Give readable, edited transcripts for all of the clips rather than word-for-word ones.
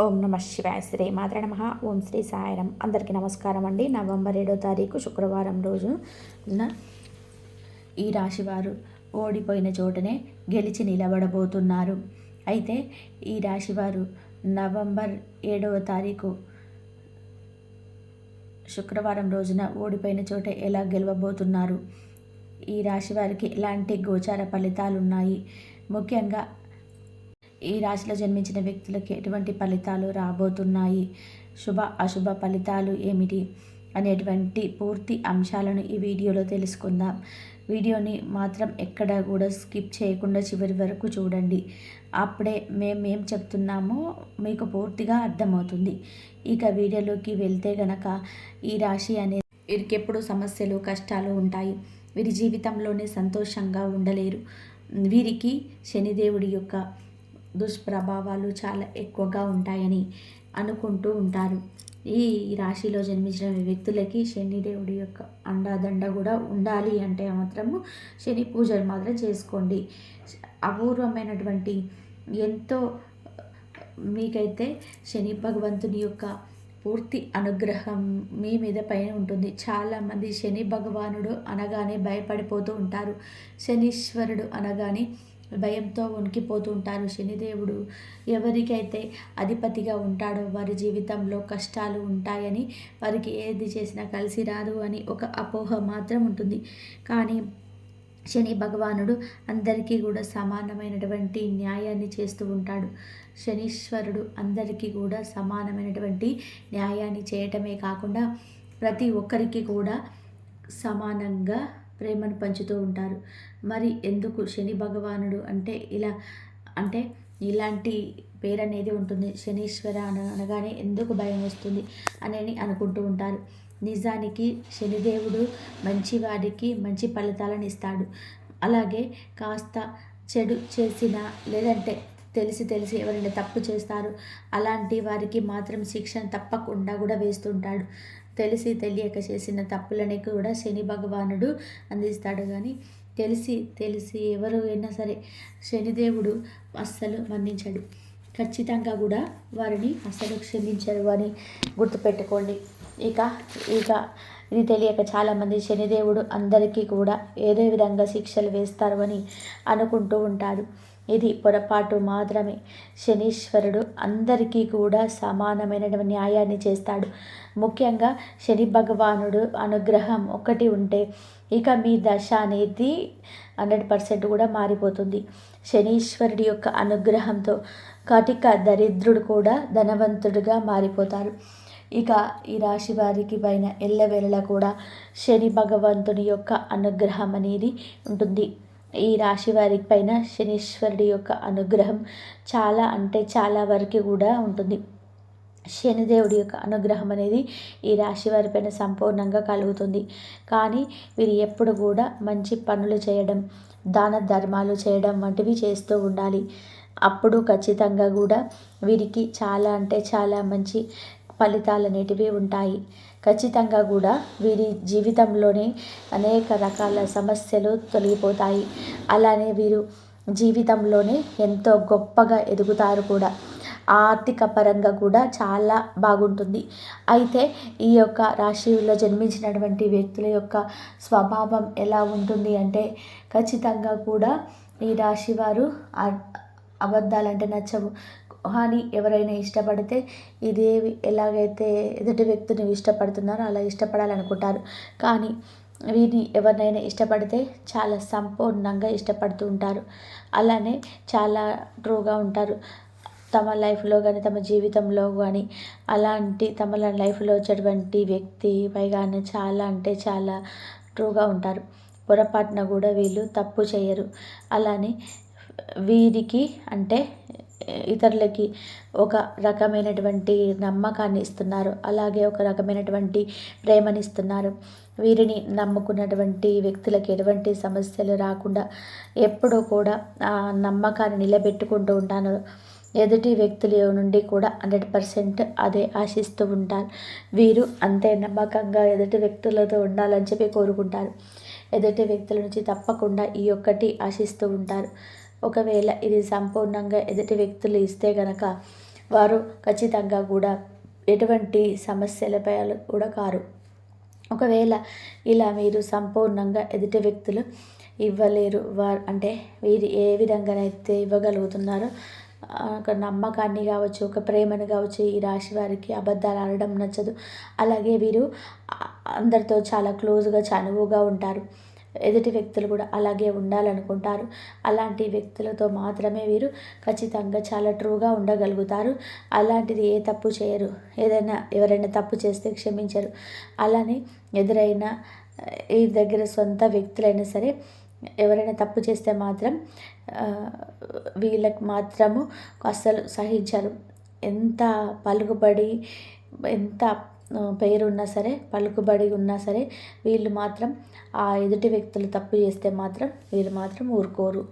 ఓం నమ శివాయ శ్రీ మాత్ర నమ. ఓం శ్రీ సాయిరం. అందరికీ నమస్కారం అండి. నవంబర్ 7వ తారీఖు శుక్రవారం రోజున ఈ రాశివారు ఓడిపోయిన చోటనే గెలిచి నిలబడబోతున్నారు. అయితే ఈ రాశివారు నవంబర్ 7వ తారీఖు శుక్రవారం రోజున ఓడిపోయిన చోట ఎలా గెలవబోతున్నారు, ఈ రాశివారికి ఎలాంటి గోచార ఫలితాలు ఉన్నాయి, ముఖ్యంగా ఈ రాశిలో జన్మించిన వ్యక్తులకి ఎటువంటి ఫలితాలు రాబోతున్నాయి, శుభ అశుభ ఫలితాలు ఏమిటి అనేటువంటి పూర్తి అంశాలను ఈ వీడియోలో తెలుసుకుందాం. వీడియోని మాత్రం ఎక్కడ కూడా స్కిప్ చేయకుండా చివరి వరకు చూడండి. అప్పుడే మేము చెప్తున్నామో మీకు పూర్తిగా అర్థమవుతుంది. ఇక వీడియోలోకి వెళ్తే గనక ఈ రాశి అనేది వీరికి ఎప్పుడు సమస్యలు కష్టాలు ఉంటాయి. వీరి జీవితంలోనే సంతోషంగా ఉండలేరు. వీరికి శనిదేవుడి యొక్క దుష్ప్రభావాలు చాలా ఎక్కువగా ఉంటాయని అనుకుంటూ ఉంటారు. ఈ రాశిలో జన్మించిన వ్యక్తులకి శనిదేవుడి యొక్క అండాదండ కూడా ఉండాలి అంటే మాత్రము శని పూజలు మాత్రం చేసుకోండి. అపూర్వమైనటువంటి ఎంతో మీకైతే శని భగవంతుని యొక్క పూర్తి అనుగ్రహం మీ మీద పైన ఉంటుంది. చాలామంది శని భగవానుడు అనగానే భయపడిపోతూ ఉంటారు. శనీశ్వరుడు అనగానే భయంతో వణికిపోతూ ఉంటారు. శనిదేవుడు ఎవరికైతే అధిపతిగా ఉంటాడో వారి జీవితంలో కష్టాలు ఉంటాయని, వారికి ఏది చేసినా కలిసి రాదు అని ఒక అపోహ మాత్రం ఉంటుంది. కానీ శని భగవానుడు అందరికీ కూడా సమానమైనటువంటి న్యాయాన్ని చేస్తూ ఉంటాడు. శనీశ్వరుడు అందరికీ కూడా సమానమైనటువంటి న్యాయాన్ని చేయటమే కాకుండా ప్రతి ఒక్కరికి కూడా సమానంగా ప్రేమను పంచుతూ ఉంటారు. మరి ఎందుకు శని భగవానుడు అంటే ఇలాంటి పేరు అనేది ఉంటుంది. శనీశ్వర అనగానే ఎందుకు భయం వస్తుంది అని అనుకుంటూ ఉంటారు. నిజానికి శనిదేవుడు మంచివాడికి మంచి ఫలితాలను ఇస్తాడు. అలాగే కాస్త చెడు చేసిన లేదంటే తెలిసి ఎవరైనా తప్పు చేస్తారు అలాంటి వారికి మాత్రం శిక్షను తప్పకుండా కూడా వేస్తుంటాడు. తెలియక చేసిన తప్పులని కూడా శని భగవానుడు అందిస్తాడు. కానీ తెలిసి ఎవరు అయినా సరే శనిదేవుడు అస్సలు మన్నించడు. ఖచ్చితంగా కూడా వారిని అస్సలు క్షమించరు అని గుర్తుపెట్టుకోండి. ఇక ఇది తెలియక చాలామంది శనిదేవుడు అందరికీ కూడా ఏదో విధంగా శిక్షలు వేస్తారు అని అనుకుంటూ ఉంటారు. ఇది పొరపాటు మాత్రమే. శనీశ్వరుడు అందరికీ కూడా సమానమైన న్యాయాన్ని చేస్తాడు. ముఖ్యంగా శని భగవానుడు అనుగ్రహం ఒకటి ఉంటే ఇక మీ దశ అనేది 100% కూడా మారిపోతుంది. శనీశ్వరుడి యొక్క అనుగ్రహంతో కటిక దరిద్రుడు కూడా ధనవంతుడిగా మారిపోతారు. ఇక ఈ రాశి వారికి పైన ఎల్లవేళలా కూడా శని భగవంతుని యొక్క అనుగ్రహం అనేది ఉంటుంది. ఈ రాశి వారి పైన శనీశ్వరుడి యొక్క అనుగ్రహం చాలా వరకు కూడా ఉంటుంది. శనిదేవుడి యొక్క అనుగ్రహం అనేది ఈ రాశి వారిపైన సంపూర్ణంగా కలుగుతుంది. కానీ వీరు ఎప్పుడు కూడా మంచి పనులు చేయడం, దాన ధర్మాలు చేయడం వంటివి చేస్తూ ఉండాలి. అప్పుడు ఖచ్చితంగా కూడా వీరికి చాలా మంచి ఫలితాలు అనేటివి ఉంటాయి. ఖచ్చితంగా కూడా వీరి జీవితంలోనే అనేక రకాల సమస్యలు తొలగిపోతాయి. అలానే వీరు జీవితంలోనే ఎంతో గొప్పగా ఎదుగుతారు కూడా. ఆర్థిక పరంగా కూడా చాలా బాగుంటుంది. అయితే ఈ యొక్క రాశిలో జన్మించినటువంటి వ్యక్తుల యొక్క స్వభావం ఎలా ఉంటుంది అంటే ఖచ్చితంగా కూడా ఈ రాశి వారు అబద్ధాలంటే నచ్చవు. కానీ ఎవరైనా ఇష్టపడితే ఎలాగైతే ఎదుటి వ్యక్తిని ఇష్టపడుతున్నారో అలా ఇష్టపడాలనుకుంటారు. కానీ వీరిని ఎవరినైనా ఇష్టపడితే చాలా సంపూర్ణంగా ఇష్టపడుతూ ఉంటారు. అలానే చాలా ట్రూగా ఉంటారు. తమ లైఫ్లో కానీ తమ జీవితంలో కానీ అలాంటి తమ లైఫ్లో వచ్చేటువంటి వ్యక్తి పైగానే చాలా ట్రూగా ఉంటారు. పొరపాటున కూడా వీళ్ళు తప్పు చేయరు. అలానే వీరికి ఇతరులకి ఒక రకమైనటువంటి నమ్మకాన్ని ఇస్తున్నారు. అలాగే ఒక రకమైనటువంటి ప్రేమనిస్తున్నారు. వీరిని నమ్ముకున్నటువంటి వ్యక్తులకి ఎటువంటి సమస్యలు రాకుండా ఎప్పుడూ కూడా ఆ నమ్మకాన్ని నిలబెట్టుకుంటూ ఉంటాను. ఎదుటి వ్యక్తుల నుండి కూడా 100% అదే ఆశిస్తూ ఉంటారు. వీరు అంతే నమ్మకంగా ఎదుటి వ్యక్తులతో ఉండాలని చెప్పి కోరుకుంటారు. ఎదుటి వ్యక్తుల నుంచి తప్పకుండా ఈ ఒక్కటి ఆశిస్తూ ఉంటారు. ఒకవేళ ఇది సంపూర్ణంగా ఎదుటి వ్యక్తులు ఇస్తే గనక వారు ఖచ్చితంగా కూడా ఎటువంటి సమస్యలపై కూడా కారు. ఒకవేళ ఇలా మీరు సంపూర్ణంగా ఎదుటి వ్యక్తులు ఇవ్వలేరు అంటే వీరు ఏ విధంగానైతే ఇవ్వగలుగుతున్నారో ఒక నమ్మకాన్ని కావచ్చు, ఒక ప్రేమను కావచ్చు, ఈ రాశి వారికి అబద్ధాలు ఆడడం నచ్చదు. అలాగే వీరు అందరితో చాలా క్లోజ్గా చనువుగా ఉంటారు. ఎదుటి వ్యక్తులు కూడా అలాగే ఉండాలనుకుంటారు. అలాంటి వ్యక్తులతో మాత్రమే వీరు ఖచ్చితంగా చాలా ట్రూగా ఉండగలుగుతారు. అలాంటిది ఏ తప్పు చేయరు. ఎవరైనా తప్పు చేస్తే క్షమించరు. అలానే ఎదురైన ఈ దగ్గర సొంత వ్యక్తులైనా సరే ఎవరైనా తప్పు చేస్తే మాత్రం వీళ్ళకి మాత్రము అస్సలు సహించరు. ఎంత పలుకుబడి, ఎంత పేరున్నా సరే, పలుకుబడి ఉన్నా సరే వీళ్ళు మాత్రం ఆ ఎదుటి వ్యక్తులు తప్పు చేస్తే మాత్రం వీళ్ళు మాత్రం ఊరుకోరు.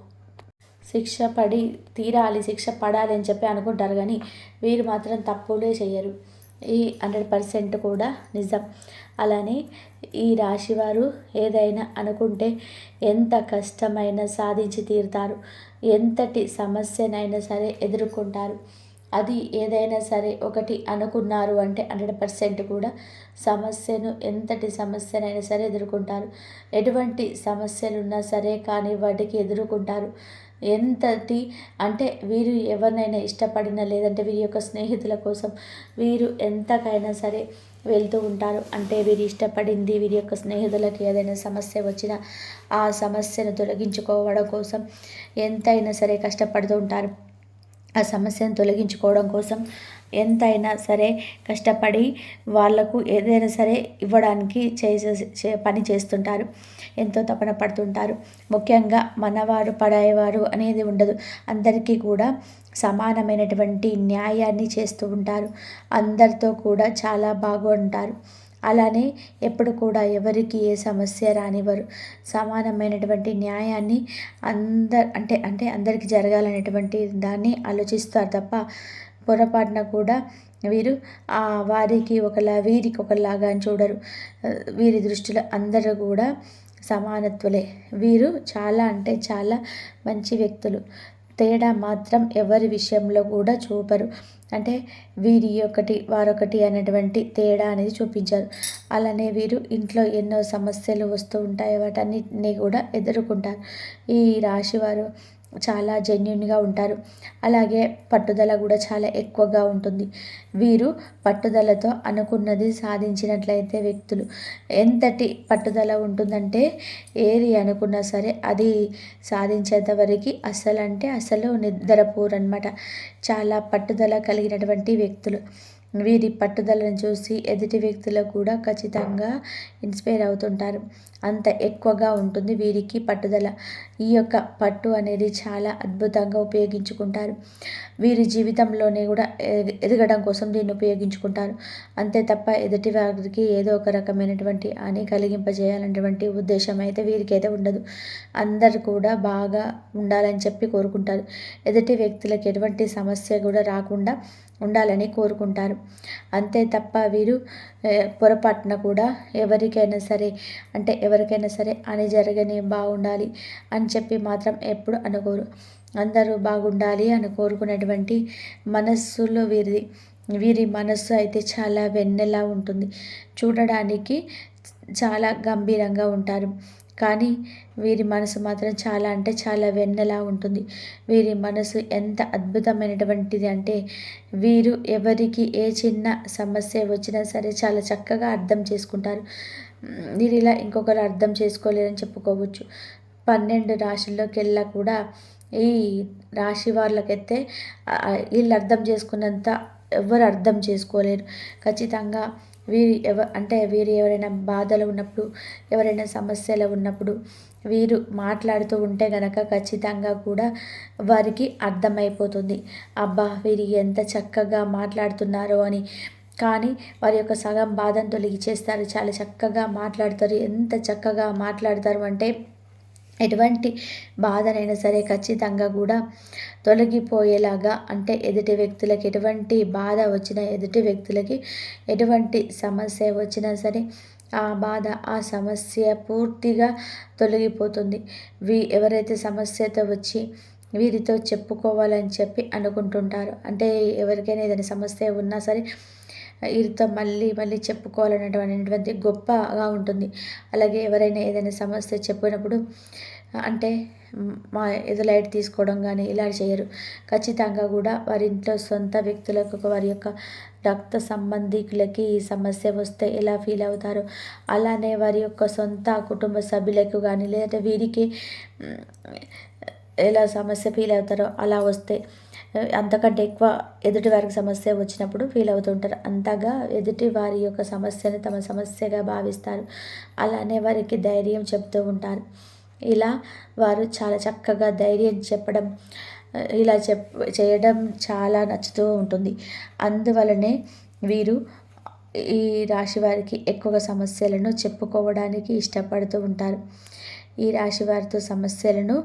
శిక్ష పడి తీరాలి, శిక్ష పడాలి అని చెప్పి అనుకుంటారు, కానీ వీరు మాత్రం తప్పులే చేయరు. ఈ 100% కూడా నిజం. అలానే ఈ రాశివారు ఏదైనా అనుకుంటే ఎంత కష్టమైనా సాధించి తీరుతారు. ఎంతటి సమస్యనైనా సరే ఎదుర్కొంటారు. అది ఏదైనా సరే ఒకటి అనుకున్నారు అంటే 100% కూడా ఎంతటి సమస్యనైనా సరే ఎదుర్కొంటారు. ఎటువంటి సమస్యలున్నా సరే కానీ వాటికి ఎదుర్కొంటారు. ఎంతటి అంటే వీరు ఎవరినైనా ఇష్టపడినా లేదంటే వీరి యొక్క స్నేహితుల కోసం వీరు ఎంతకైనా సరే వెళ్తూ ఉంటారు. అంటే వీరు ఇష్టపడింది వీరి యొక్క స్నేహితులకి ఏదైనా సమస్య వచ్చినా ఆ సమస్యను తొలగించుకోవడం కోసం ఎంతైనా సరే కష్టపడుతూ ఉంటారు. ఆ సమస్యను తొలగించుకోవడం కోసం ఎంతైనా సరే కష్టపడి వాళ్లకు ఏదైనా సరే ఇవ్వడానికి పని చేస్తుంటారు. ఎంతో తపన పడుతుంటారు. ముఖ్యంగా మనవారు పరాయవారు అనేది ఉండదు. అందరికీ కూడా సమానమైనటువంటి న్యాయాన్ని చేస్తూ ఉంటారు. అందరితో కూడా చాలా బాగుంటారు. అలానే ఎప్పుడు కూడా ఎవరికి ఏ సమస్య రానివ్వరు. సమానమైనటువంటి న్యాయాన్ని అంటే అందరికీ జరగాలనేటువంటి దాన్ని ఆలోచిస్తారు తప్ప పొరపాటున కూడా వీరు వారికి ఒకలా వీరికి ఒకలాగా అని చూడరు. వీరి దృష్టిలో అందరూ కూడా సమానత్వులే. వీరు చాలా అంటే చాలా మంచి వ్యక్తులు. తేడా మాత్రం ఎవరి విషయంలో కూడా చూపరు. అంటే వీరి ఒకటి వారొకటి అనేటువంటి తేడా అనేది చూపించారు. అలానే వీరు ఇంట్లో ఎన్నో సమస్యలు వస్తూ ఉంటాయి. వాటన్నిటిని కూడా ఎదుర్కొంటారు. ఈ రాశివారు చాలా జెన్యూన్గా ఉంటారు. అలాగే పట్టుదల కూడా చాలా ఎక్కువగా ఉంటుంది. వీరు పట్టుదలతో అనుకున్నది సాధించినట్లయితే వ్యక్తులు ఎంతటి పట్టుదల ఉంటుందంటే ఏది అనుకున్నా సరే అది సాధించేంత వరకు అసలు నిద్రపోరన్నమాట. చాలా పట్టుదల కలిగినటువంటి వ్యక్తులు. వీరి పట్టుదలను చూసి ఎదుటి వ్యక్తులు కూడా ఖచ్చితంగా ఇన్స్పైర్ అవుతుంటారు. అంత ఎక్కువగా ఉంటుంది వీరికి పట్టుదల. ఈ యొక్క పట్టు అనేది చాలా అద్భుతంగా ఉపయోగించుకుంటారు. వీరి జీవితంలోనే కూడా ఎదగడం కోసం దీన్ని ఉపయోగించుకుంటారు. అంతే తప్ప ఎదుటి వారికి ఏదో ఒక రకమైనటువంటి హాని కలిగింపజేయాలనేటువంటి ఉద్దేశం అయితే వీరికైతే ఉండదు. అందరు కూడా బాగా ఉండాలని చెప్పి కోరుకుంటారు. ఎదుటి వ్యక్తులకు ఎటువంటి సమస్య కూడా రాకుండా ఉండాలని కోరుకుంటారు. అంతే తప్ప వీరు పొరపాటున కూడా ఎవరికైనా సరే అని జరగని బాగుండాలి అని చెప్పి మాత్రం ఎప్పుడు అనుకోరు. అందరూ బాగుండాలి అని కోరుకునేటువంటి మనస్సులో వీరిది. వీరి మనస్సు అయితే చాలా వెన్నెలా ఉంటుంది. చూడడానికి చాలా గంభీరంగా ఉంటారు. కానీ వీరి మనసు మాత్రం చాలా అంటే చాలా వెన్నెలా ఉంటుంది. వీరి మనసు ఎంత అద్భుతమైనటువంటిది అంటే వీరు ఎవరికి ఏ చిన్న సమస్య వచ్చినా సరే చాలా చక్కగా అర్థం చేసుకుంటారు. వీరు ఇలా ఇంకొకరు అర్థం చేసుకోలేరని చెప్పుకోవచ్చు. 12 రాశుల్లోకెల్లా కూడా ఈ రాశి వాళ్ళకైతే వీళ్ళు అర్థం చేసుకున్నంత ఎవరు అర్థం చేసుకోలేరు. ఖచ్చితంగా వీరు ఎవరైనా బాధలు ఉన్నప్పుడు, ఎవరైనా సమస్యలు ఉన్నప్పుడు వీరు మాట్లాడుతూ ఉంటే గనక ఖచ్చితంగా కూడా వారికి అర్థమైపోతుంది. అబ్బా! వీరు ఎంత చక్కగా మాట్లాడుతున్నారో అని. కానీ వారి యొక్క సగం బాధను తొలగించేస్తారు. చాలా చక్కగా మాట్లాడతారు. ఎంత చక్కగా మాట్లాడతారు అంటే ఎటువంటి బాధనైనా సరే ఖచ్చితంగా కూడా తొలగిపోయేలాగా, అంటే ఎదుటి వ్యక్తులకి ఎటువంటి బాధ వచ్చినా, ఎదుటి వ్యక్తులకి ఎటువంటి సమస్య వచ్చినా సరే ఆ బాధ, ఆ సమస్య పూర్తిగా తొలగిపోతుంది. ఎవరైతే సమస్యతో వచ్చి వీరితో చెప్పుకోవాలని చెప్పి అనుకుంటుంటారు. అంటే ఎవరికైనా ఏదైనా సమస్య ఉన్నా సరే వీరితో మళ్ళీ మళ్ళీ చెప్పుకోవాలనేటువంటిది గొప్పగా ఉంటుంది. అలాగే ఎవరైనా ఏదైనా సమస్య చెప్పినప్పుడు అంటే మా ఏదో లైట్ తీసుకోవడం కానీ ఇలా చేయరు. ఖచ్చితంగా కూడా వారి ఇంట్లో సొంత వ్యక్తులకు వారి యొక్క రక్త సంబంధికులకి ఈ సమస్య వస్తే ఎలా ఫీల్ అవుతారో, అలానే వారి యొక్క సొంత కుటుంబ సభ్యులకు కానీ లేదంటే వీరికి ఎలా సమస్య ఫీల్ అవుతారో అలా వస్తే అంతకంటే ఎక్కువ ఎదుటి వారికి సమస్య వచ్చినప్పుడు ఫీల్ అవుతుంటారు. అంతగా ఎదుటి వారి యొక్క సమస్యను తమ సమస్యగా భావిస్తారు. అలానే వారికి ధైర్యం చెప్తూ ఉంటారు. ఇలా వారు చాలా చక్కగా ధైర్యం చెప్పడం ఇలా చేయడం చాలా నచ్చుతూ ఉంటుంది. అందువలనే వీరు ఈ రాశి వారికి ఎక్కువగా సమస్యలను చెప్పుకోవడానికి ఇష్టపడుతూ ఉంటారు. ఈ రాశి వారితో సమస్యలను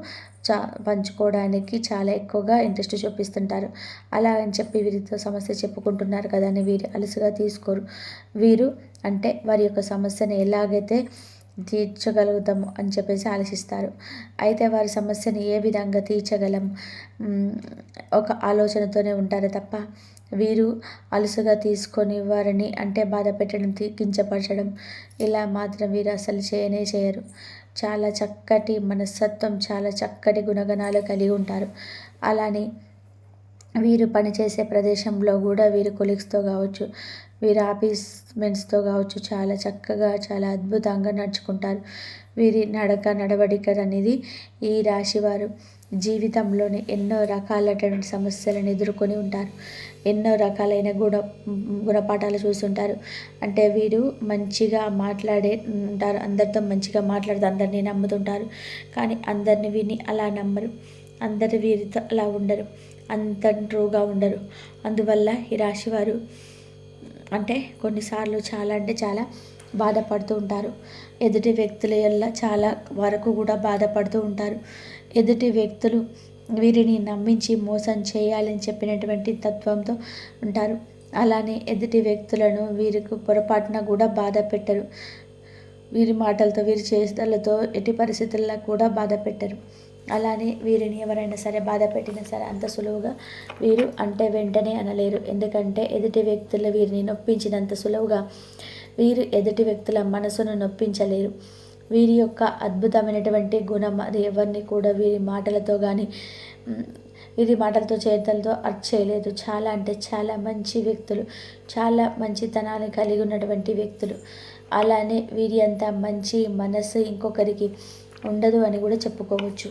పంచుకోవడానికి చాలా ఎక్కువగా ఇంట్రెస్ట్ చూపిస్తుంటారు. అలా అని చెప్పి వీరితో సమస్య చెప్పుకుంటున్నారు కదా అని వీరు అలుసుగా తీసుకోరు. వీరు అంటే వారి యొక్క సమస్యను ఎలాగైతే తీర్చగలుగుతాము అని చెప్పేసి ఆలోచిస్తారు. అయితే వారి సమస్యని ఏ విధంగా తీర్చగలం ఒక ఆలోచనతోనే ఉంటారు తప్ప వీరు అలుసుగా తీసుకొని వారిని అంటే బాధ పెట్టడం కించపరచడం ఇలా మాత్రం వీరు అసలు చేయరు. చాలా చక్కటి మనస్తత్వం, చాలా చక్కటి గుణగణాలు కలిగి ఉంటారు. అలానే వీరు పనిచేసే ప్రదేశంలో కూడా వీరు కొలీగ్స్తో కావచ్చు, వీరి ఆఫీస్ మెన్స్తో కావచ్చు చాలా చక్కగా చాలా అద్భుతంగా నడుచుకుంటారు. వీరి నడవడిక అనేది ఈ రాశివారు జీవితంలోని ఎన్నో రకాలైనటువంటి సమస్యలను ఎదుర్కొని ఉంటారు. ఎన్నో రకాలైన గుణపాఠాలు చూస్తుంటారు. అంటే వీరు మంచిగా మాట్లాడే ఉంటారు. అందరితో మంచిగా మాట్లాడుతూ అందరినీ నమ్ముతుంటారు. కానీ అందరిని విని అలా నమ్మరు. అందరు వీరితో అలా ఉండరు. అంత ట్రూగా ఉండరు. అందువల్ల ఈ రాశివారు అంటే కొన్నిసార్లు చాలా అంటే చాలా బాధపడుతూ ఉంటారు. ఎదుటి వ్యక్తుల వల్ల చాలా వరకు కూడా బాధపడుతూ ఉంటారు. ఎదుటి వ్యక్తులు వీరిని నమ్మించి మోసం చేయాలని చెప్పినటువంటి తత్వంతో ఉంటారు. అలానే ఎదుటి వ్యక్తులను వీరికి పొరపాటున కూడా బాధ పెట్టరు. వీరి మాటలతో వీరి చేష్టలతో ఎట్టి పరిస్థితుల్లో కూడా బాధ పెట్టరు. అలానే వీరిని ఎవరైనా సరే బాధ పెట్టినా సరే అంత సులువుగా వీరు అంటే వెంటనే అనలేరు. ఎందుకంటే ఎదుటి వ్యక్తులు వీరిని నొప్పించినంత సులువుగా వీరు ఎదుటి వ్యక్తుల మనసును నొప్పించలేరు. వీరి యొక్క అద్భుతమైనటువంటి గుణం అది ఎవరిని కూడా వీరి మాటలతో కానీ వీరి మాటలతో చేతలతో చేయలేదు. చాలా అంటే చాలా మంచి వ్యక్తులు, చాలా మంచితనాన్ని కలిగి ఉన్నటువంటి వ్యక్తులు. అలానే వీరి అంత మంచి మనసు ఇంకొకరికి ఉండదు అని కూడా చెప్పుకోవచ్చు.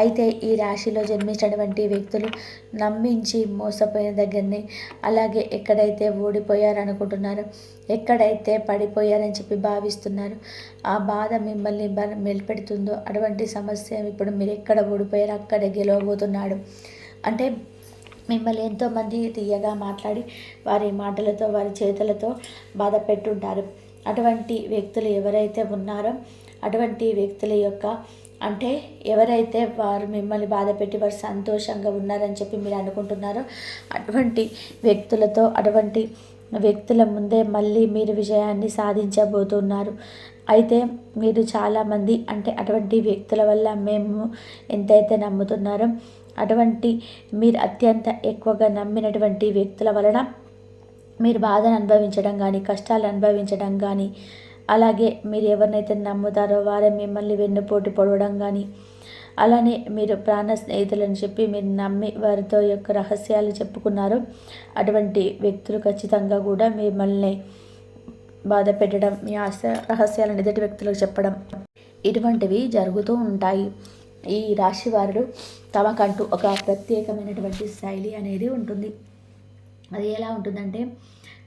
అయితే ఈ రాశిలో జన్మించినటువంటి వ్యక్తులు నమ్మించి మోసపోయిన దగ్గరనే అలాగే ఎక్కడైతే ఓడిపోయారనుకుంటున్నారో, ఎక్కడైతే పడిపోయారని చెప్పి భావిస్తున్నారు, ఆ బాధ మిమ్మల్ని మెలిపెడుతుందో అటువంటి సమస్య ఇప్పుడు మీరు ఎక్కడ ఓడిపోయారో అక్కడే గెలవబోతున్నాడు. అంటే మిమ్మల్ని ఎంతోమంది తీయగా మాట్లాడి వారి మాటలతో వారి చేతులతో బాధ పెట్టుంటారు. అటువంటి వ్యక్తులు ఎవరైతే ఉన్నారో అటువంటి వ్యక్తుల యొక్క అంటే ఎవరైతే వారు మిమ్మల్ని బాధ పెట్టి వారు సంతోషంగా ఉన్నారని చెప్పి మీరు అనుకుంటున్నారో అటువంటి వ్యక్తులతో అటువంటి వ్యక్తుల ముందే మళ్ళీ మీరు విజయాన్ని సాధించబోతున్నారు. అయితే మీరు చాలామంది అంటే అటువంటి వ్యక్తుల వల్ల మేము ఎంతైతే నమ్ముతున్నారో అటువంటి మీరు అత్యంత ఎక్కువగా నమ్మినటువంటి వ్యక్తుల వలన మీరు బాధను అనుభవించడం కానీ కష్టాలు అనుభవించడం కానీ అలాగే మీరు ఎవరినైతే నమ్ముతారో వారే మిమ్మల్ని వెన్నుపోటు పొడవడం కానీ అలానే మీరు ప్రాణ స్నేహితులని చెప్పి మీరు నమ్మి వారితో యొక్క రహస్యాలు చెప్పుకున్నారు. అటువంటి వ్యక్తులు ఖచ్చితంగా కూడా మిమ్మల్ని బాధ పెట్టడం మీ రహస్యాలను ఎదుటి వ్యక్తులకు చెప్పడం ఇటువంటివి జరుగుతూ ఉంటాయి. ఈ రాశి వారు తమకంటూ ఒక ప్రత్యేకమైనటువంటి శైలి అనేది ఉంటుంది. అది ఎలా ఉంటుందంటే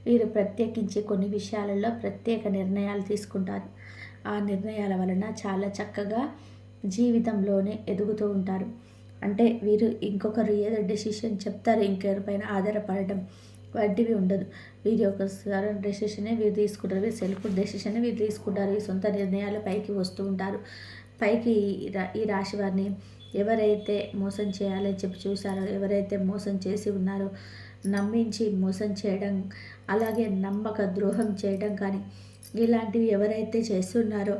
వీరు ప్రత్యేకించి కొన్ని విషయాలలో ప్రత్యేక నిర్ణయాలు తీసుకుంటారు. ఆ నిర్ణయాల వలన చాలా చక్కగా జీవితంలోనే ఎదుగుతూ ఉంటారు. అంటే వీరు ఇంకొకరు ఏదో డెసిషన్ చెప్తారు ఇంకెవరిపైన ఆధారపడడం వంటివి ఉండదు. వీరి యొక్క సరైన డెసిషనే వీరు తీసుకుంటారు. వీరు సెల్ఫ్ డెసిషనే వీరు తీసుకుంటారు. ఈ సొంత నిర్ణయాలు పైకి వస్తూ ఉంటారు. పైకి ఈ రాశి వారిని ఎవరైతే మోసం చేయాలని చెప్పి చూసారో, ఎవరైతే మోసం చేసి ఉన్నారో, నమ్మించి మోసం చేయడం అలాగే నమ్మక ద్రోహం చేయడం కానీ ఇలాంటివి ఎవరైతే చేస్తున్నారో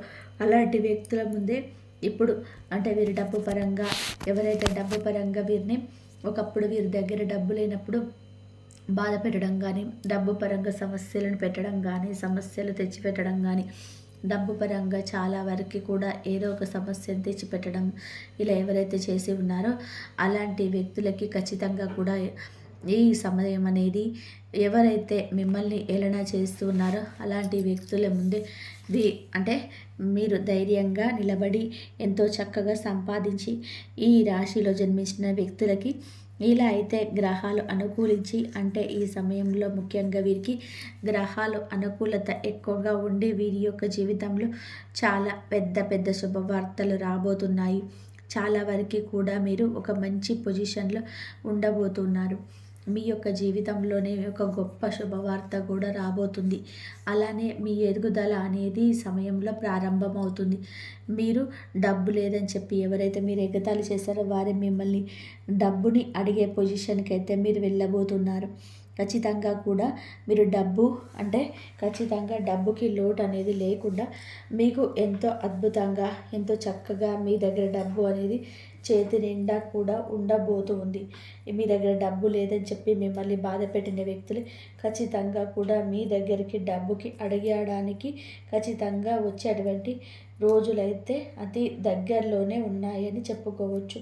అలాంటి వ్యక్తుల ముందే ఇప్పుడు అంటే వీరి డబ్బు పరంగా ఎవరైతే డబ్బు పరంగా వీరిని ఒకప్పుడు వీరి దగ్గర డబ్బు లేనప్పుడు బాధ పెట్టడం కానీ, డబ్బు పరంగా సమస్యలను పెట్టడం కానీ, సమస్యలు తెచ్చిపెట్టడం కానీ, డబ్బు పరంగా చాలా వరకు కూడా ఏదో ఒక సమస్యను తెచ్చిపెట్టడం ఇలా ఎవరైతే చేసి ఉన్నారో అలాంటి వ్యక్తులకి ఖచ్చితంగా కూడా ఈ సమయం అనేది ఎవరైతే మిమ్మల్ని ఏలన చేస్తూ ఉన్నారో అలాంటి వ్యక్తుల ముందే అంటే మీరు ధైర్యంగా నిలబడి ఎంతో చక్కగా సంపాదించి ఈ రాశిలో జన్మించిన వ్యక్తులకి ఇలా అయితే గ్రహాలు అనుకూలించి అంటే ఈ సమయంలో ముఖ్యంగా వీరికి గ్రహాలు అనుకూలత ఎక్కువగా ఉండి వీరి యొక్క జీవితంలో చాలా పెద్ద పెద్ద శుభవార్తలు రాబోతున్నాయి. చాలా వరకు కూడా మీరు ఒక మంచి పొజిషన్లో ఉండబోతున్నారు. మీ యొక్క జీవితంలోనే ఒక గొప్ప శుభవార్త కూడా రాబోతుంది. అలానే మీ ఎదుగుదల అనేది ఈ సమయంలో ప్రారంభమవుతుంది. మీరు డబ్బు లేదని చెప్పి ఎవరైతే మీరు ఎగతాళి చేశారో వారే మిమ్మల్ని డబ్బుని అడిగే పొజిషన్కి అయితే మీరు వెళ్ళబోతున్నారు. ఖచ్చితంగా కూడా మీరు ఖచ్చితంగా డబ్బుకి లోటు అనేది లేకుండా మీకు ఎంతో అద్భుతంగా ఎంతో చక్కగా మీ దగ్గర డబ్బు అనేది చేతి నిండా కూడా ఉండబోతూ ఉంది. మీ దగ్గర డబ్బు లేదని చెప్పి మిమ్మల్ని బాధ పెట్టిన వ్యక్తులు ఖచ్చితంగా కూడా మీ దగ్గరికి డబ్బుకి అడిగడానికి ఖచ్చితంగా వచ్చేటువంటి రోజులైతే అతి దగ్గరలోనే ఉన్నాయని చెప్పుకోవచ్చు.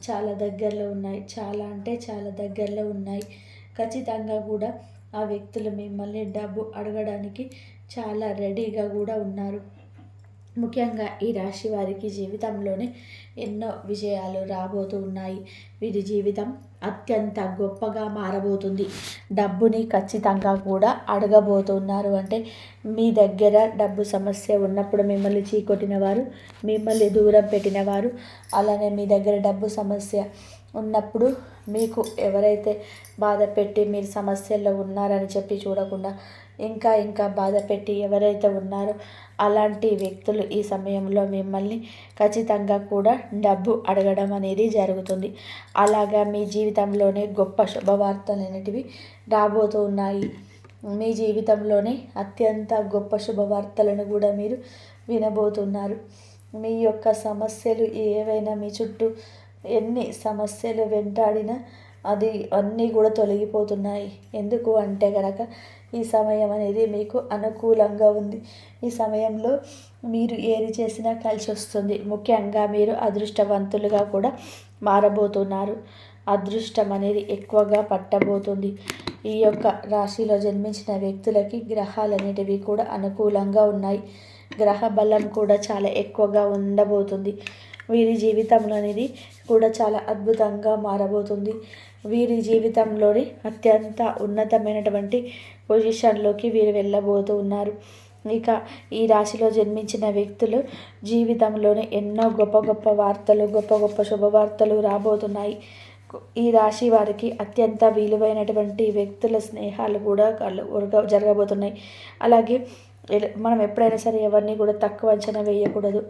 చాలా దగ్గరలో ఉన్నాయి. చాలా అంటే చాలా దగ్గరలో ఉన్నాయి. ఖచ్చితంగా కూడా ఆ వ్యక్తులు మిమ్మల్ని డబ్బు అడగడానికి చాలా రెడీగా కూడా ఉన్నారు. ముఖ్యంగా ఈ రాశి వారికి జీవితంలోనే ఎన్నో విజయాలు రాబోతూ ఉన్నాయి. వీరి జీవితం అత్యంత గొప్పగా మారబోతుంది. డబ్బుని ఖచ్చితంగా కూడా అడగబోతున్నారు. అంటే మీ దగ్గర డబ్బు సమస్య ఉన్నప్పుడు మిమ్మల్ని చీకొట్టిన వారు, మిమ్మల్ని దూరం పెట్టిన వారు, అలానే మీ దగ్గర డబ్బు సమస్య ఉన్నప్పుడు మీకు ఎవరైతే బాధ పెట్టి మీరు సమస్యల్లో ఉన్నారని చెప్పి చూడకుండా ఇంకా ఇంకా బాధ పెట్టి ఎవరైతే ఉన్నారో అలాంటి వ్యక్తులు ఈ సమయంలో మిమ్మల్ని ఖచ్చితంగా కూడా డబ్బు అడగడం అనేది జరుగుతుంది. అలాగా మీ జీవితంలోనే గొప్ప శుభవార్తలు అనేటివి రాబోతూ ఉన్నాయి. మీ జీవితంలోనే అత్యంత గొప్ప శుభవార్తలను కూడా మీరు వినబోతున్నారు. మీ యొక్క సమస్యలు ఏవైనా మీ చుట్టూ ఎన్ని సమస్యలు వెంటాడినా అన్నీ కూడా తొలగిపోతున్నాయి. ఎందుకు అంటే కనుక ఈ సమయం అనేది మీకు అనుకూలంగా ఉంది. ఈ సమయంలో మీరు ఏది చేసినా కలిసి వస్తుంది. ముఖ్యంగా మీరు అదృష్టవంతులుగా కూడా మారబోతున్నారు. అదృష్టం అనేది ఎక్కువగా పట్టబోతుంది. ఈ యొక్క రాశిలో జన్మించిన వ్యక్తులకి గ్రహాలు అనేటివి కూడా అనుకూలంగా ఉన్నాయి. గ్రహ బలం కూడా చాలా ఎక్కువగా ఉండబోతుంది. వీరి జీవితంలో అనేది కూడా చాలా అద్భుతంగా మారబోతుంది. వీరి జీవితంలోని అత్యంత ఉన్నతమైనటువంటి పొజిషన్లోకి వీరు వెళ్ళబోతూ ఉన్నారు. ఇక ఈ రాశిలో జన్మించిన వ్యక్తులు జీవితంలోని ఎన్నో గొప్ప గొప్ప వార్తలు, గొప్ప గొప్ప శుభవార్తలు రాబోతున్నాయి. ఈ రాశి వారికి అత్యంత విలువైనటువంటి వ్యక్తుల స్నేహాలు కూడా జరగబోతున్నాయి. అలాగే మనం ఎప్పుడైనా సరే ఎవరిని కూడా తక్కువ అంచనా వేయకూడదు.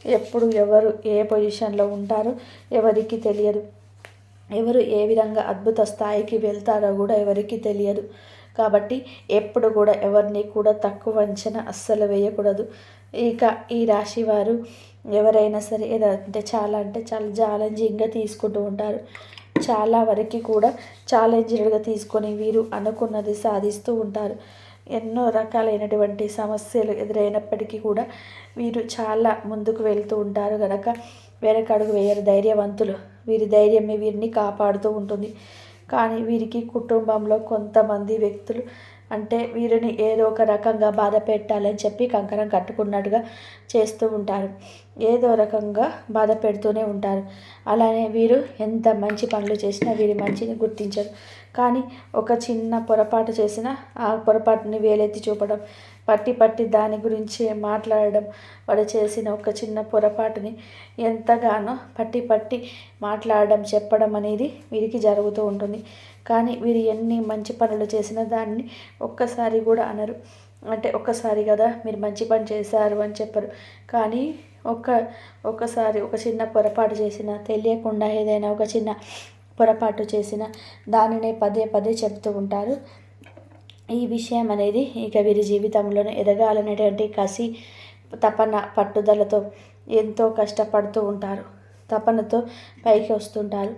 ఎప్పుడు ఎవరు ఏ పొజిషన్లో ఉంటారో ఎవరికి తెలియదు. ఎవరు ఏ విధంగా అద్భుత స్థాయికి వెళ్తారో కూడా ఎవరికి తెలియదు. కాబట్టి ఎప్పుడు కూడా ఎవరిని కూడా తక్కువ అంచనా అస్సలు వేయకూడదు. ఇక ఈ రాశి వారు ఎవరైనా సరే అంటే చాలా ఛాలెంజింగ్గా తీసుకుంటూ ఉంటారు. చాలా వరకు కూడా ఛాలెంజ్డ్గా తీసుకొని వీరు అనుకున్నది సాధిస్తూ ఉంటారు. ఎన్నో రకాలైనటువంటి సమస్యలు ఎదురైనప్పటికీ కూడా వీరు చాలా ముందుకు వెళ్తూ ఉంటారు కనుక వెనకడుగు వేయరు. ధైర్యవంతులు. వీరి ధైర్యమే వీరిని కాపాడుతూ ఉంటుంది. కానీ వీరికి కుటుంబంలో కొంతమంది వ్యక్తులు అంటే వీరిని ఏదో ఒక రకంగా బాధ పెట్టాలని చెప్పి కంకణం కట్టుకున్నట్టుగా చేస్తూ ఉంటారు. ఏదో రకంగా బాధ పెడుతూనే ఉంటారు. అలానే వీరు ఎంత మంచి పనులు చేసినా వీరి మంచిని గుర్తించరు. కానీ ఒక చిన్న పొరపాటు చేసినా ఆ పొరపాటుని వేలెత్తి చూపడం, పట్టి దాని గురించి మాట్లాడడం, వాడు చేసిన ఒక చిన్న పొరపాటుని ఎంతగానో పట్టి మాట్లాడడం, చెప్పడం అనేది వీరికి జరుగుతూ ఉంటుంది. కానీ వీరు ఎన్ని మంచి పనులు చేసినా దాన్ని ఒక్కసారి కూడా అనరు. అంటే ఒక్కసారి కదా మీరు మంచి పని చేశారు అని చెప్పరు. కానీ ఒక్కసారి ఒక చిన్న పొరపాటు చేసినా, తెలియకుండా ఏదైనా ఒక చిన్న పొరపాటు చేసిన దానినే పదే చెప్తూ ఉంటారు. ఈ విషయం అనేది ఇక వీరి జీవితంలోనే ఎదగాలనేటువంటి కసి, తపన, పట్టుదలతో ఎంతో కష్టపడుతూ ఉంటారు, తపనతో పైకి వస్తుంటారు.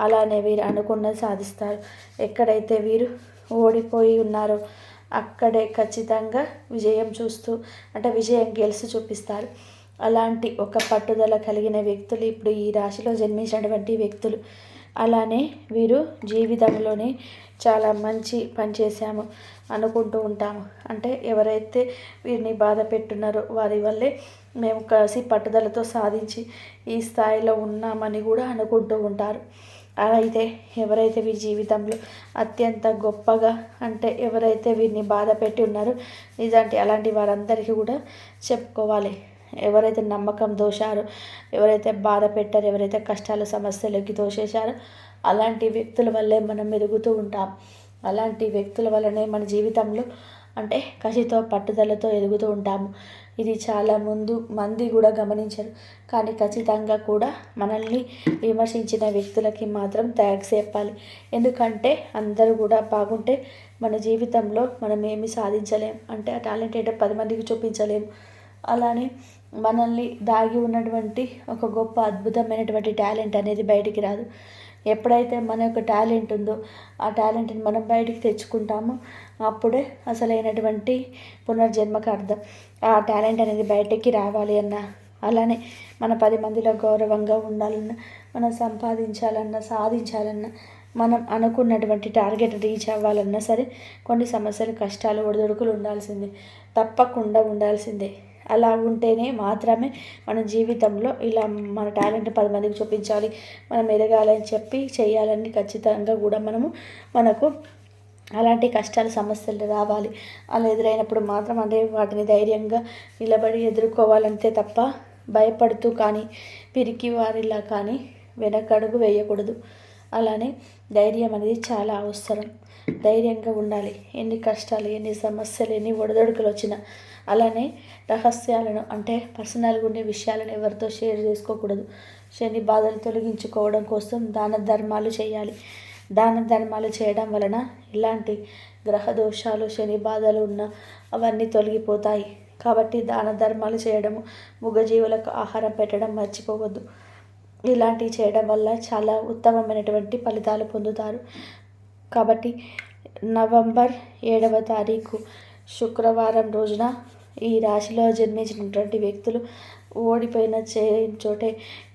అలానే వీరు అనుకున్నది సాధిస్తారు. ఎక్కడైతే వీరు ఓడిపోయి ఉన్నారో అక్కడే ఖచ్చితంగా విజయం విజయం గెలిచి చూపిస్తారు. అలాంటి ఒక పట్టుదల కలిగిన వ్యక్తులు ఇప్పుడు ఈ రాశిలో జన్మించినటువంటి వ్యక్తులు. అలానే వీరు జీవితంలోనే చాలా మంచి పని చేశాము అనుకుంటూ ఉంటాము. అంటే ఎవరైతే వీరిని బాధ పెట్టున్నారో వారి వల్లే మేము కలిసి పట్టుదలతో సాధించి ఈ స్థాయిలో ఉన్నామని కూడా అనుకుంటూ ఉంటారు. అయితే ఎవరైతే వీరి జీవితంలో అత్యంత గొప్పగా అంటే ఎవరైతే వీరిని బాధ పెట్టి ఉన్నారో నిజానికి అలాంటి వారందరికీ కూడా చెప్పుకోవాలి. ఎవరైతే నమ్మకం దోశారో, ఎవరైతే బాధ పెట్టారో, ఎవరైతే కష్టాలు సమస్యలకి తోసేశారో అలాంటి వ్యక్తుల వల్లే మనం ఎదుగుతూ ఉంటాం. అలాంటి వ్యక్తుల వల్లనే మన జీవితంలో అంటే కసితో పట్టుదలతో ఎదుగుతూ ఉంటాము. ఇది చాలా మంది కూడా గమనించరు. కానీ ఖచ్చితంగా కూడా మనల్ని విమర్శించిన వ్యక్తులకి మాత్రం థ్యాంక్స్ చెప్పాలి. ఎందుకంటే అందరూ కూడా బాగుంటే మన జీవితంలో మనం ఏమి సాధించలేం. అంటే ఆ టాలెంట్ ఏంటో 10 మందికి చూపించలేము. అలానే మనల్ని దాగి ఉన్నటువంటి ఒక గొప్ప అద్భుతమైనటువంటి టాలెంట్ అనేది బయటికి రాదు. ఎప్పుడైతే మన యొక్క టాలెంట్ ఉందో ఆ టాలెంట్ని మనం బయటికి తెచ్చుకుంటామో అప్పుడే అసలైనటువంటి పునర్జన్మకు అర్థం. ఆ టాలెంట్ అనేది బయటికి రావాలి అన్నా, అలానే మన 10 మందిలో గౌరవంగా ఉండాలన్నా, మనం సంపాదించాలన్నా, సాధించాలన్నా, మనం అనుకున్నటువంటి టార్గెట్ రీచ్ అవ్వాలన్నా సరే కొన్ని సమస్యలు, కష్టాలు, ఒడిదుడుకులు ఉండాల్సిందే, తప్పకుండా ఉండాల్సిందే. అలా ఉంటేనే మాత్రమే మన జీవితంలో ఇలా మన టాలెంట్ 10 మందికి చూపించాలి, మనం ఎదగాలని చెప్పి చేయాలని ఖచ్చితంగా కూడా మనకు అలాంటి కష్టాలు, సమస్యలు రావాలి. అలా ఎదురైనప్పుడు మాత్రం అంటే వాటిని ధైర్యంగా నిలబడి ఎదుర్కోవాలంతే తప్ప భయపడుతూ కానీ పిరికి వారిలా కానీ వెనకడుగు వేయకూడదు. అలానే ధైర్యం అనేది చాలా అవసరం. ధైర్యంగా ఉండాలి. ఎన్ని కష్టాలు, ఎన్ని సమస్యలు, ఎన్ని ఒడిదొడుకులు వచ్చినా. అలానే రహస్యాలను అంటే పర్సనల్గా ఉండే విషయాలను ఎవరితో షేర్ చేసుకోకూడదు. శని బాధలు తొలగించుకోవడం కోసం దాన ధర్మాలు చేయాలి. దాన ధర్మాలు చేయడం వలన ఇలాంటి గ్రహ దోషాలు, శని బాధలు ఉన్నా అవన్నీ తొలగిపోతాయి. కాబట్టి దాన ధర్మాలు చేయడము, మూగజీవులకు ఆహారం పెట్టడం మర్చిపోవద్దు. ఇలాంటివి చేయడం వల్ల చాలా ఉత్తమమైనటువంటి ఫలితాలు పొందుతారు. కాబట్టి నవంబర్ 7వ తారీఖు శుక్రవారం రోజున ఈ రాశిలో జన్మించినటువంటి వ్యక్తులు ఓడిపోయిన చోటే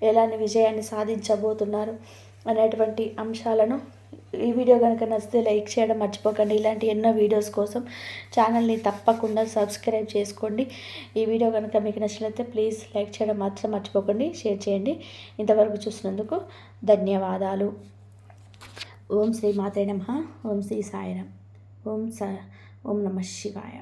ఎలాంటి విజయాన్ని సాధించబోతున్నారు అనేటువంటి అంశాలను ఈ వీడియో కనుక నచ్చితే లైక్ చేయడం మర్చిపోకండి. ఇలాంటి ఎన్నో వీడియోస్ కోసం ఛానల్ని తప్పకుండా సబ్స్క్రైబ్ చేసుకోండి. ఈ వీడియో కనుక మీకు నచ్చినట్లయితే ప్లీజ్ లైక్ చేయడం మాత్రం మర్చిపోకండి, షేర్ చేయండి. ఇంతవరకు చూసినందుకు ధన్యవాదాలు. ఓం శ్రీ మాతే నమః. ఓం శ్రీ సాయిరామ్. ఓం నమః శివాయ.